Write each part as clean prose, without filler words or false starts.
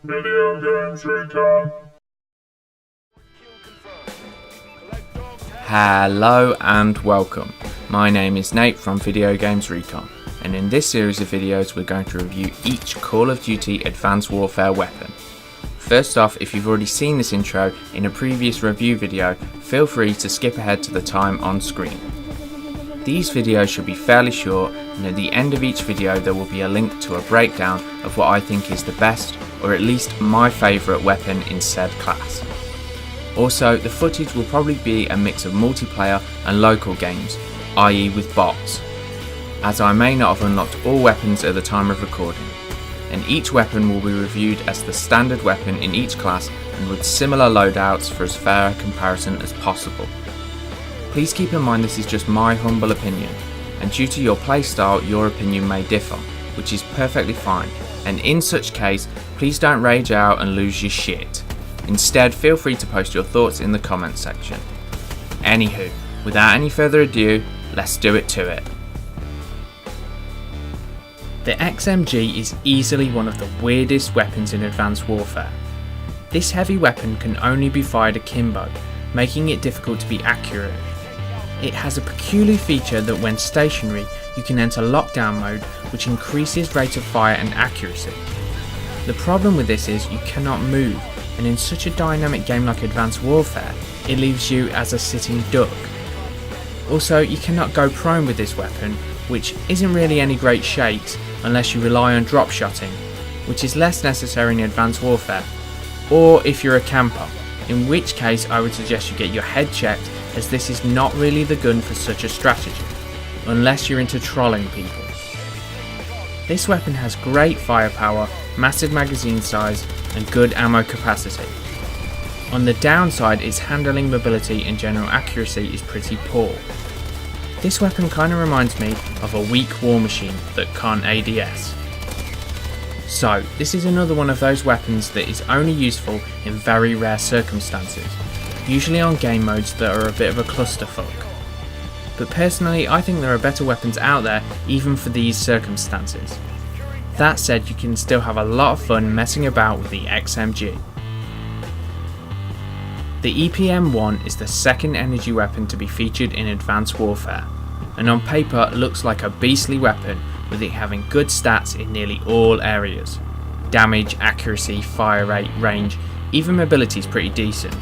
Video Games Recon. Hello and welcome. My name is Nate from Video Games Recon, and in this series of videos we're going to review each Call of Duty Advanced Warfare weapon. First off, if you've already seen this intro in a previous review video, feel free to skip ahead to the time on screen. These videos should be fairly short, and at the end of each video there will be a link to a breakdown of what I think is the best, or at least my favourite weapon in said class. Also, the footage will probably be a mix of multiplayer and local games, i.e. with bots, as I may not have unlocked all weapons at the time of recording, and each weapon will be reviewed as the standard weapon in each class and with similar loadouts for as fair a comparison as possible. Please keep in mind this is just my humble opinion, and due to your playstyle your opinion may differ, which is perfectly fine, and in such case please don't rage out and lose your shit. Instead, feel free to post your thoughts in the comments section. Anywho, without any further ado, let's do it to it. The XMG is easily one of the weirdest weapons in Advanced Warfare. This heavy weapon can only be fired akimbo, making it difficult to be accurate. It has a peculiar feature that when stationary, you can enter lockdown mode, which increases rate of fire and accuracy. The problem with this is you cannot move, and in such a dynamic game like Advanced Warfare, it leaves you as a sitting duck. Also, you cannot go prone with this weapon, which isn't really any great shakes unless you rely on drop shotting, which is less necessary in Advanced Warfare, or if you're a camper, in which case I would suggest you get your head checked, as this is not really the gun for such a strategy, unless you're into trolling people. This weapon has great firepower, massive magazine size and good ammo capacity. On the downside, its handling, mobility and general accuracy is pretty poor. This weapon kinda reminds me of a weak war machine that can't ADS. So, this is another one of those weapons that is only useful in very rare circumstances, usually on game modes that are a bit of a clusterfuck. But personally, I think there are better weapons out there even for these circumstances. That said, you can still have a lot of fun messing about with the XMG. The EPM1 is the second energy weapon to be featured in Advanced Warfare, and on paper looks like a beastly weapon, with it having good stats in nearly all areas. Damage, accuracy, fire rate, range, even mobility is pretty decent.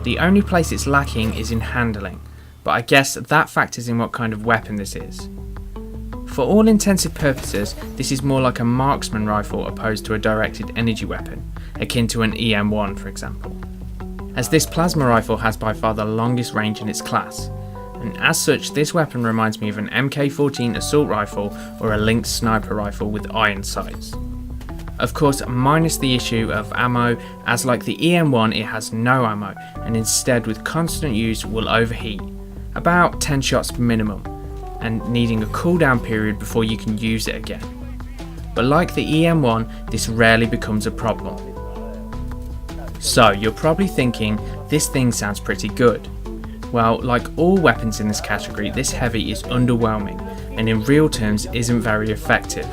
The only place it's lacking is in handling, but I guess that factors in what kind of weapon this is. For all intensive purposes, this is more like a marksman rifle opposed to a directed energy weapon, akin to an EM1 for example, as this plasma rifle has by far the longest range in its class, and as such this weapon reminds me of an MK14 assault rifle or a Lynx sniper rifle with iron sights. Of course, minus the issue of ammo, as like the EM1 it has no ammo, and instead with constant use will overheat, about 10 shots minimum, and needing a cooldown period before you can use it again. But like the EM1, this rarely becomes a problem. So you're probably thinking, this thing sounds pretty good. Well, like all weapons in this category, this heavy is underwhelming, and in real terms isn't very effective,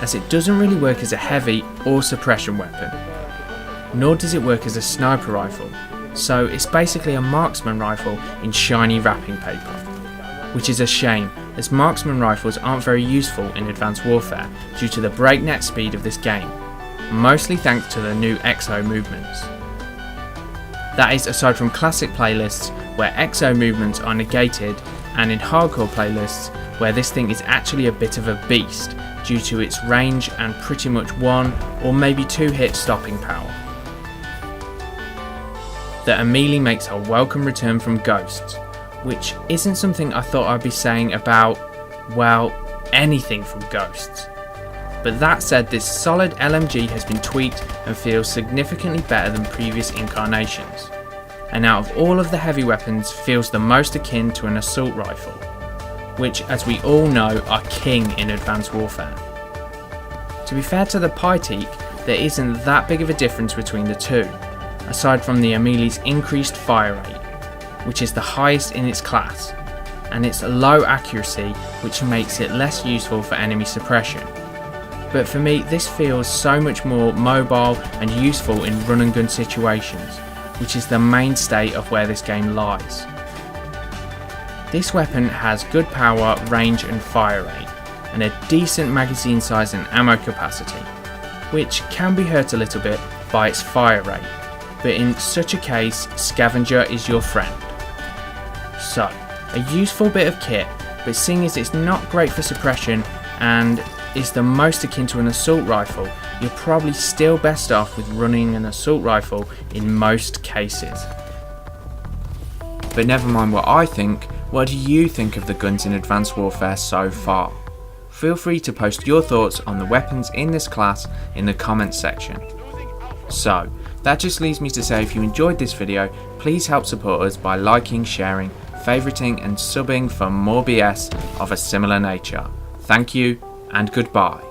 as it doesn't really work as a heavy or suppression weapon, nor does it work as a sniper rifle, so it's basically a marksman rifle in shiny wrapping paper, which is a shame, as marksman rifles aren't very useful in Advanced Warfare due to the breakneck speed of this game, mostly thanks to the new XO movements. That is aside from classic playlists where XO movements are negated, and in hardcore playlists where this thing is actually a bit of a beast due to its range and pretty much 1 or maybe 2 hit stopping power. The Ameli makes a welcome return from Ghosts, which isn't something I thought I'd be saying about, well, anything from Ghosts. But that said, this solid LMG has been tweaked and feels significantly better than previous incarnations, and out of all of the heavy weapons feels the most akin to an assault rifle, which as we all know are king in Advanced Warfare. To be fair to the Pyteek, there isn't that big of a difference between the two, aside from the Ameli's increased fire rate, which is the highest in its class, and its low accuracy, which makes it less useful for enemy suppression. But for me, this feels so much more mobile and useful in run and gun situations, which is the mainstay of where this game lies. This weapon has good power, range and fire rate, and a decent magazine size and ammo capacity, which can be hurt a little bit by its fire rate, but in such a case, Scavenger is your friend. So, a useful bit of kit, but seeing as it's not great for suppression and is the most akin to an assault rifle, you're probably still best off with running an assault rifle in most cases. But never mind what I think, what do you think of the guns in Advanced Warfare so far? Feel free to post your thoughts on the weapons in this class in the comments section. So, that just leaves me to say, if you enjoyed this video, please help support us by liking, sharing, favouriting and subbing for more BS of a similar nature. Thank you and goodbye.